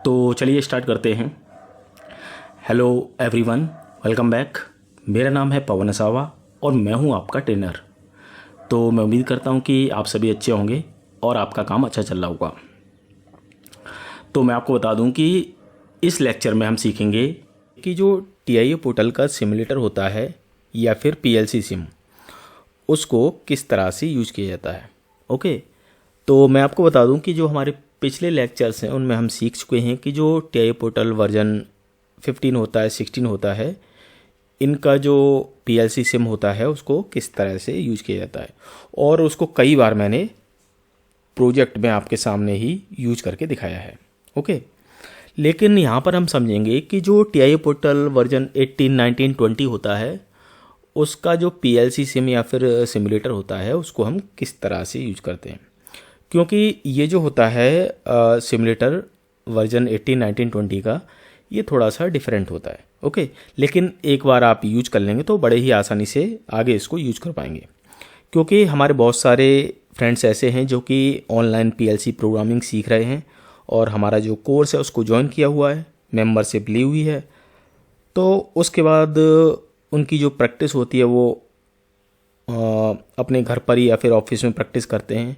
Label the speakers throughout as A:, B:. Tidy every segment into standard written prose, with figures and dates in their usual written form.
A: तो चलिए स्टार्ट करते हैं। Hello everyone, welcome back. मेरा नाम है पवन असावा और मैं हूं आपका ट्रेनर। तो मैं उम्मीद करता हूं कि आप सभी अच्छे होंगे और आपका काम अच्छा चल रहा होगा। तो मैं आपको बता दूं कि इस लेक्चर में हम सीखेंगे कि जो TIA पोर्टल का सिमुलेटर होता है या फिर PLC सिम, उसको किस तरह से यूज़ किया जाता है। ओके, तो मैं आपको बता दूं कि जो हमारे पिछले लेक्चर्स हैं उनमें हम सीख चुके हैं कि जो TIA पोर्टल वर्जन 15 होता है, 16 होता है, इनका जो PLC सिम होता है उसको किस तरह से यूज़ किया जाता है, और उसको कई बार मैंने प्रोजेक्ट में आपके सामने ही यूज करके दिखाया है। ओके, लेकिन यहाँ पर हम समझेंगे कि जो TIA पोर्टल वर्जन 18, 19, 20 होता है, उसका जो PLC सिम या फिर सिमुलेटर होता है उसको हम किस तरह से यूज करते हैं। क्योंकि ये जो होता है सिमुलेटर वर्जन 18, 19, 20 का, ये थोड़ा सा डिफरेंट होता है। ओके, लेकिन एक बार आप यूज कर लेंगे तो बड़े ही आसानी से आगे इसको यूज कर पाएंगे। क्योंकि हमारे बहुत सारे फ्रेंड्स ऐसे हैं जो कि ऑनलाइन PLC प्रोग्रामिंग सीख रहे हैं और हमारा जो कोर्स है उसको ज्वाइन किया हुआ है, मेंबरशिप ली हुई है। तो उसके बाद उनकी जो प्रैक्टिस होती है वो अपने घर पर ही या फिर ऑफिस में प्रैक्टिस करते हैं।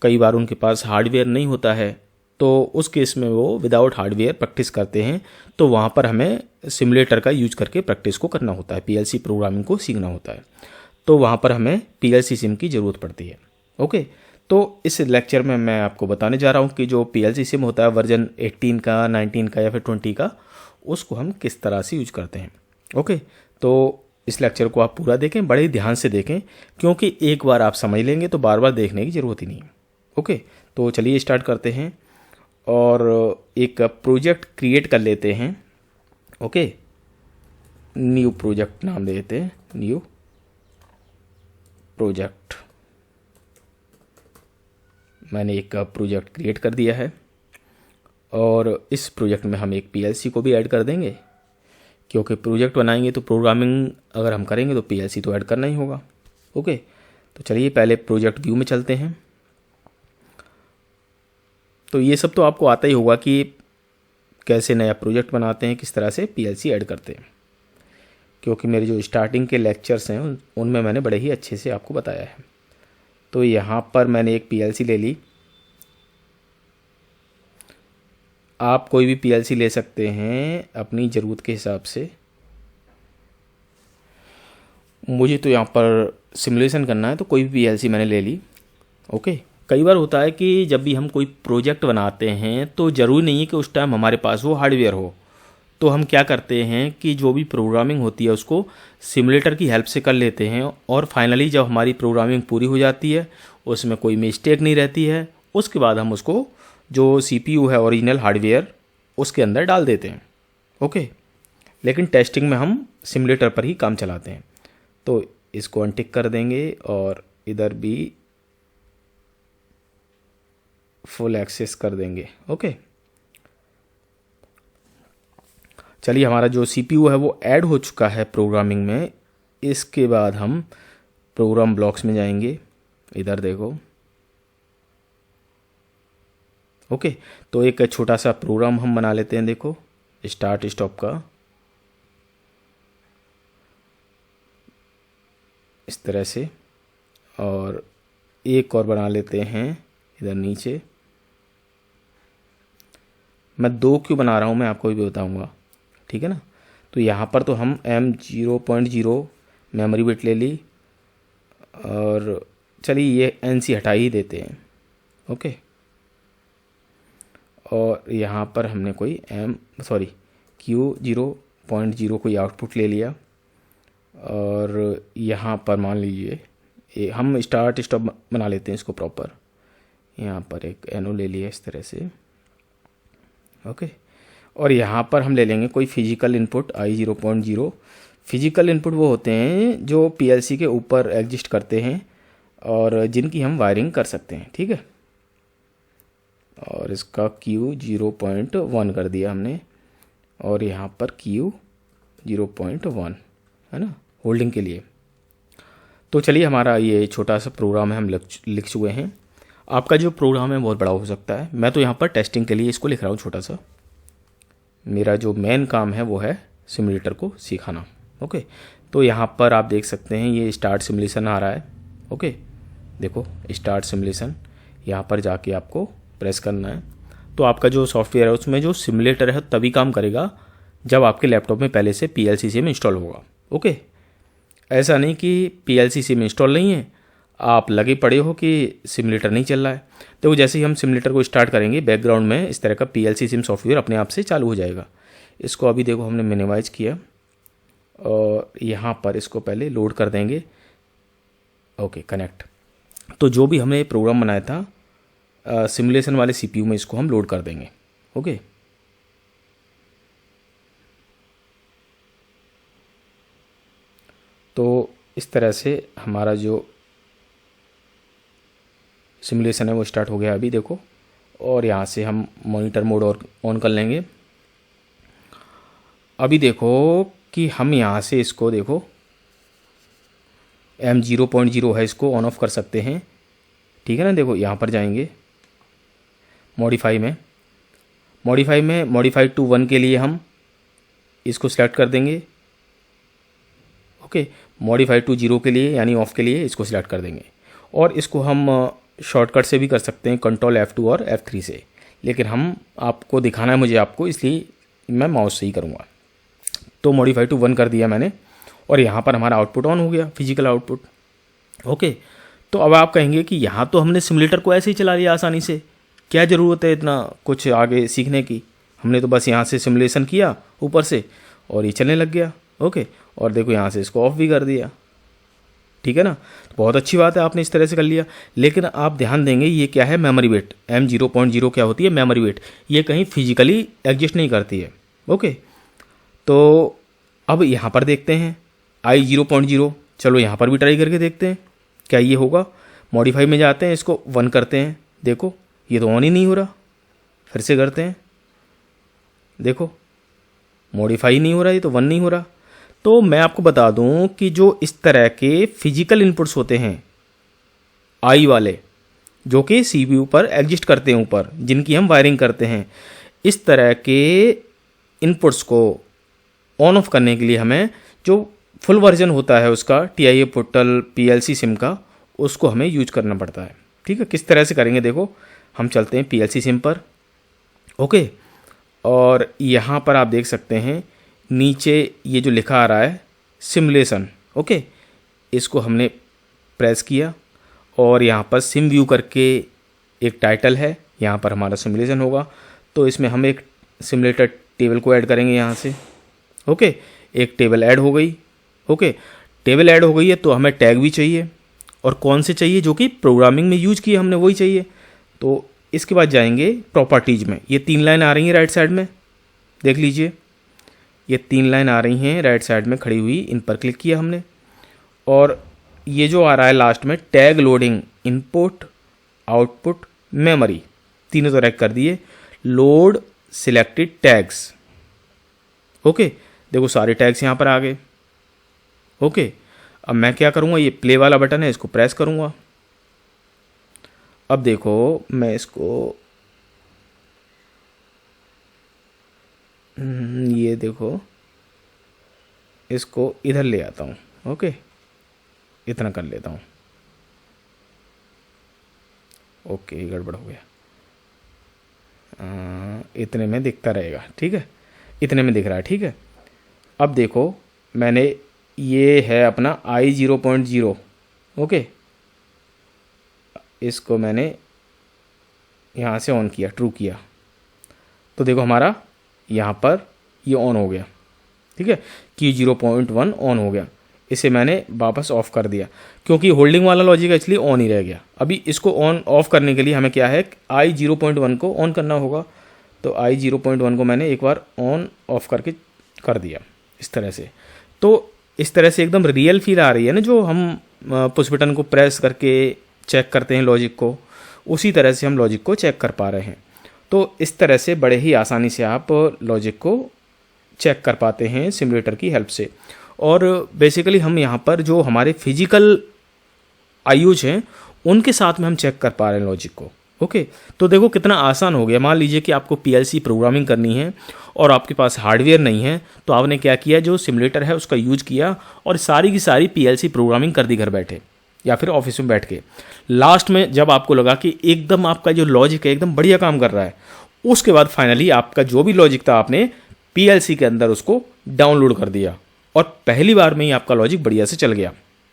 A: कई बार उनके पास हार्डवेयर नहीं होता है, तो उस केस में वो विदाउट हार्डवेयर प्रैक्टिस करते हैं। तो वहाँ पर हमें सिमुलेटर का यूज करके प्रैक्टिस को करना होता है, PLC प्रोग्रामिंग को सीखना होता है। तो वहाँ पर हमें PLC सिम की ज़रूरत पड़ती है। ओके, तो इस लेक्चर में मैं आपको बताने जा रहा हूँ कि जो PLC सिम होता है वर्जन 18 का, 19 का या फिर 20 का, उसको हम किस तरह से यूज करते हैं। ओके, तो इस लेक्चर को आप पूरा देखें, बड़े ध्यान से देखें, क्योंकि एक बार आप समझ लेंगे तो बार बार देखने की ज़रूरत ही नहीं है। ओके, तो चलिए स्टार्ट करते हैं और एक प्रोजेक्ट क्रिएट कर लेते हैं। ओके, न्यू प्रोजेक्ट नाम दे देते हैं, न्यू प्रोजेक्ट। मैंने एक प्रोजेक्ट क्रिएट कर दिया है और इस प्रोजेक्ट में हम एक PLC को भी ऐड कर देंगे, क्योंकि प्रोजेक्ट बनाएंगे तो प्रोग्रामिंग अगर हम करेंगे तो PLC तो ऐड करना ही होगा। ओके, तो चलिए पहले प्रोजेक्ट व्यू में चलते हैं। तो ये सब तो आपको आता ही होगा कि कैसे नया प्रोजेक्ट बनाते हैं, किस तरह से PLC ऐड करते हैं, क्योंकि मेरे जो स्टार्टिंग के लेक्चर्स हैं उनमें मैंने बड़े ही अच्छे से आपको बताया है। तो यहाँ पर मैंने एक PLC ले ली। आप कोई भी PLC ले सकते हैं अपनी ज़रूरत के हिसाब से। मुझे तो यहाँ पर सिमुलेशन करना है तो कोई भी PLC मैंने ले ली। ओके, कई बार होता है कि जब भी हम कोई प्रोजेक्ट बनाते हैं तो ज़रूरी नहीं है कि उस टाइम हमारे पास वो हार्डवेयर हो। तो हम क्या करते हैं कि जो भी प्रोग्रामिंग होती है उसको सिमुलेटर की हेल्प से कर लेते हैं, और फाइनली जब हमारी प्रोग्रामिंग पूरी हो जाती है, उसमें कोई मिस्टेक नहीं रहती है, उसके बाद हम उसको जो CPU है ओरिजिनल हार्डवेयर उसके अंदर डाल देते हैं। ओके, लेकिन टेस्टिंग में हम सिमुलेटर पर ही काम चलाते हैं। तो इसको अनटिक कर देंगे और इधर भी फुल एक्सेस कर देंगे। ओके, चलिए हमारा जो CPU है वो ऐड हो चुका है प्रोग्रामिंग में। इसके बाद हम प्रोग्राम ब्लॉक्स में जाएंगे, इधर देखो। ओके, तो एक छोटा सा प्रोग्राम हम बना लेते हैं, देखो स्टार्ट स्टॉप का, इस तरह से, और एक और बना लेते हैं इधर नीचे। मैं 2 क्यों बना रहा हूँ मैं आपको भी बताऊँगा, ठीक है ना। तो यहाँ पर तो हम M0.0 मेमोरी बिट ले ली, और चलिए ये NC हटा ही देते हैं। ओके, और यहाँ पर हमने कोई Q0.0 कोई आउटपुट ले लिया, और यहाँ पर मान लीजिए हम स्टार्ट स्टॉप बना लेते हैं इसको प्रॉपर। यहाँ पर एक NO ले लिया इस तरह से। ओके, और यहाँ पर हम ले लेंगे कोई physical input I0.0। Physical input वो होते हैं जो PLC के ऊपर एग्जिस्ट करते हैं और जिनकी हम वायरिंग कर सकते हैं, ठीक है। और इसका Q0.1 कर दिया हमने, और यहाँ पर Q0.1 है ना, होल्डिंग के लिए। तो चलिए हमारा ये छोटा सा प्रोग्राम है, हम लिख चुके हैं। आपका जो प्रोग्राम है बहुत बड़ा हो सकता है, मैं तो यहाँ पर टेस्टिंग के लिए इसको लिख रहा हूँ छोटा सा। मेरा जो मेन काम है वो है सिमुलेटर को सिखाना। ओके, तो यहाँ पर आप देख सकते हैं ये स्टार्ट सिमुलेशन आ रहा है। ओके, देखो स्टार्ट सिमुलेशन, यहाँ पर जाके आपको प्रेस करना है। तो आपका जो सॉफ्टवेयर है उसमें जो सिमुलेटर है तभी काम करेगा जब आपके लैपटॉप में पहले से PLC सिम इंस्टॉल होगा। ओके, ऐसा नहीं कि PLC सिम इंस्टॉल नहीं है, आप लगे पड़े हो कि सिमुलेटर नहीं चल रहा है। तो जैसे ही हम सिमुलेटर को स्टार्ट करेंगे बैकग्राउंड में इस तरह का PLC सिम सॉफ्टवेयर अपने आप से चालू हो जाएगा। इसको अभी देखो हमने मिनिमाइज किया और यहाँ पर इसको पहले लोड कर देंगे। Okay, connect. तो जो भी हमने प्रोग्राम बनाया था सिमुलेशन वाले CPU में इसको हम लोड कर देंगे। ओके, तो इस तरह से हमारा जो सिमुलेशन है वो स्टार्ट हो गया अभी देखो। और यहाँ से हम मॉनिटर मोड और ऑन कर लेंगे। अभी देखो कि हम यहाँ से इसको देखो M0.0 है, इसको ऑन ऑफ कर सकते हैं। ठीक है ना, देखो यहाँ पर जाएंगे मॉडिफाई में, मॉडिफाई टू 1 के लिए हम इसको सिलेक्ट कर देंगे। ओके, मॉडिफाई टू 0 के लिए यानी ऑफ के लिए इसको सिलेक्ट कर देंगे। और इसको हम शॉर्टकट से भी कर सकते हैं, कंट्रोल F2 और F3 से, लेकिन हम आपको दिखाना है मुझे आपको, इसलिए मैं माउस से ही करूँगा। तो मॉडिफाई टू 1 कर दिया मैंने और यहाँ पर हमारा आउटपुट ऑन हो गया, फिजिकल आउटपुट। ओके, तो अब आप कहेंगे कि यहाँ तो हमने सिमुलेटर को ऐसे ही चला लिया आसानी से, क्या ज़रूरत है इतना कुछ आगे सीखने की, हमने तो बस यहाँ से सिमुलेशन किया ऊपर से और ये चलने लग गया। ओके, और देखो यहाँ से इसको ऑफ भी कर दिया। ठीक है ना, तो बहुत अच्छी बात है, आपने इस तरह से कर लिया। लेकिन आप ध्यान देंगे ये क्या है, मेमोरी वेट। M0.0 क्या होती है, मेमोरी वेट। ये कहीं फिजिकली एग्जिस्ट नहीं करती है। ओके, तो अब यहाँ पर देखते हैं I0.0, चलो यहाँ पर भी ट्राई करके देखते हैं क्या ये होगा। मॉडिफाई में जाते हैं, इसको 1 करते हैं, देखो ये तो ऑन ही नहीं हो रहा। फिर से करते हैं, देखो मॉडिफाई नहीं हो रहा, ये तो 1 नहीं हो रहा। तो मैं आपको बता दूं कि जो इस तरह के फिजिकल इनपुट्स होते हैं आई वाले, जो कि CPU पर एग्जिस्ट करते हैं ऊपर, जिनकी हम वायरिंग करते हैं, इस तरह के इनपुट्स को ऑन ऑफ करने के लिए हमें जो फुल वर्जन होता है उसका TIA पोर्टल PLC सिम का, उसको हमें यूज करना पड़ता है। ठीक है, किस तरह से करेंगे देखो, हम चलते हैं PLC सिम पर। ओके, और यहाँ पर आप देख सकते हैं नीचे ये जो लिखा आ रहा है सिमुलेशन। ओके, इसको हमने प्रेस किया और यहाँ पर सिम व्यू करके एक टाइटल है, यहाँ पर हमारा सिमुलेशन होगा। तो इसमें हम एक सिमुलेटर टेबल को ऐड करेंगे यहाँ से। ओके, एक टेबल ऐड हो गई। ओके, टेबल ऐड हो गई है तो हमें टैग भी चाहिए, और कौन से चाहिए, जो कि प्रोग्रामिंग में यूज किए हमने वही चाहिए। तो इसके बाद जाएंगे प्रॉपर्टीज़ में, ये 3 लाइन आ रही हैं राइट साइड में, देख लीजिए ये 3 लाइन आ रही हैं राइट साइड में खड़ी हुई, इन पर क्लिक किया हमने। और ये जो आ रहा है लास्ट में tag loading, input output memory, तीनों तरह कर दिए, लोड सिलेक्टेड टैग्स। ओके, देखो सारे टैग्स यहाँ पर आ गए। ओके, अब मैं क्या करूँगा, ये प्ले वाला बटन है, इसको प्रेस करूँगा। अब देखो मैं इसको ये देखो इसको इधर ले आता हूँ। ओके, इतना कर लेता हूँ। ओके, ये गड़बड़ हो गया, इतने में दिखता रहेगा। ठीक है, इतने में दिख रहा है। ठीक है, अब देखो मैंने ये है अपना I0.0। ओके, इसको मैंने यहाँ से ऑन किया, ट्रू किया, तो देखो हमारा यहाँ पर ये ऑन हो गया। ठीक है, की 0.1 ऑन हो गया। इसे मैंने वापस ऑफ कर दिया क्योंकि होल्डिंग वाला लॉजिक एक्चुअली ऑन ही रह गया। अभी इसको ऑन ऑफ करने के लिए हमें क्या है, I0.1 को ऑन करना होगा। तो I0.1 को मैंने एक बार ऑन ऑफ करके कर दिया इस तरह से। तो इस तरह से एकदम रियल फील आ रही है ना, जो हम पुश बटन को प्रेस करके चेक करते हैं लॉजिक को, उसी तरह से हम लॉजिक को चेक कर पा रहे हैं। तो इस तरह से बड़े ही आसानी से आप लॉजिक को चेक कर पाते हैं सिमुलेटर की हेल्प से। और बेसिकली हम यहाँ पर जो हमारे फिजिकल आईओज हैं उनके साथ में हम चेक कर पा रहे हैं लॉजिक को। ओके, तो देखो कितना आसान हो गया। मान लीजिए कि आपको पीएलसी प्रोग्रामिंग करनी है और आपके पास हार्डवेयर नहीं है, तो आपने क्या किया, जो सिमुलेटर है उसका यूज किया और सारी की सारी पीएलसी प्रोग्रामिंग कर दी घर बैठे या फिर ऑफिस में बैठ के। लास्ट में जब आपको लगा कि एकदम आपका जो लॉजिक है एकदम बढ़िया काम कर रहा है, उसके बाद फाइनली आपका जो भी लॉजिक था आपने पीएलसी के अंदर उसको डाउनलोड कर दिया और पहली बार में ही आपका लॉजिक बढ़िया से चल गया।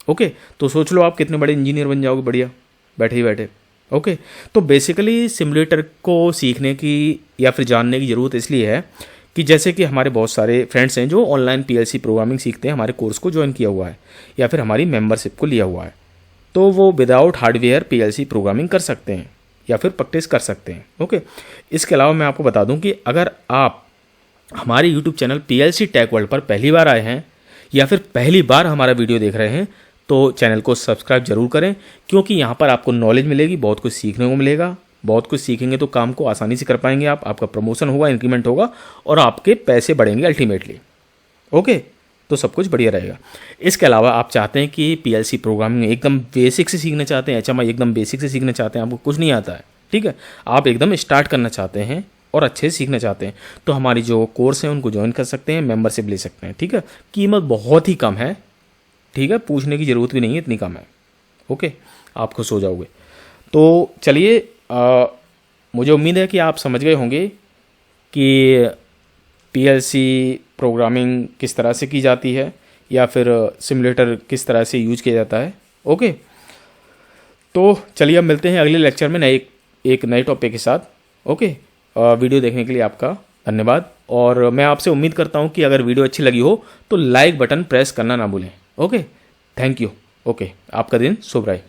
A: ओके, तो सोच लो आप कितने बड़े इंजीनियर बन जाओगे बढ़िया बैठे ही बैठे। ओके, तो बेसिकली सिमुलेटर को सीखने की या फिर जानने की ज़रूरत इसलिए है कि जैसे कि हमारे बहुत सारे फ्रेंड्स हैं जो ऑनलाइन पीएलसी प्रोग्रामिंग सीखते हैं, हमारे कोर्स को ज्वाइन किया हुआ है या फिर हमारी मेंबरशिप को लिया हुआ है, तो वो विदाउट हार्डवेयर पीएलसी प्रोग्रामिंग कर सकते हैं या फिर प्रैक्टिस कर सकते हैं। ओके, इसके अलावा मैं आपको बता दूं कि अगर आप हमारे YouTube channel PLC tech world पर पहली बार आए हैं या फिर पहली बार हमारा वीडियो देख रहे हैं, तो चैनल को सब्सक्राइब जरूर करें, क्योंकि यहाँ पर आपको नॉलेज मिलेगी, बहुत कुछ सीखने को मिलेगा। बहुत कुछ सीखेंगे तो काम को आसानी से कर पाएंगे आप, आपका प्रमोशन होगा, इंक्रीमेंट होगा और आपके पैसे बढ़ेंगे अल्टीमेटली। ओके, तो सब कुछ बढ़िया रहेगा। इसके अलावा आप चाहते हैं कि पीएलसी प्रोग्रामिंग एकदम बेसिक से सीखना चाहते हैं, एचएमआई एकदम बेसिक से सीखना चाहते हैं, आपको कुछ नहीं आता है, ठीक है, आप एकदम स्टार्ट करना चाहते हैं और अच्छे से सीखना चाहते हैं, तो हमारी जो कोर्स हैं उनको ज्वाइन कर सकते हैं, मेंबरशिप ले सकते हैं। ठीक है, कीमत बहुत ही कम है, ठीक है, पूछने की ज़रूरत भी नहीं है, इतनी कम है। ओके, आप खुश हो जाओगे। तो चलिए, मुझे उम्मीद है कि आप समझ गए होंगे कि पीएलसी प्रोग्रामिंग किस तरह से की जाती है या फिर सिमुलेटर किस तरह से यूज किया जाता है। ओके, तो चलिए अब मिलते हैं अगले लेक्चर में एक नए टॉपिक के साथ। ओके, वीडियो देखने के लिए आपका धन्यवाद और मैं आपसे उम्मीद करता हूं कि अगर वीडियो अच्छी लगी हो तो लाइक बटन प्रेस करना ना भूलें। Okay, thank you. ओके, आपका दिन शुभ रहे।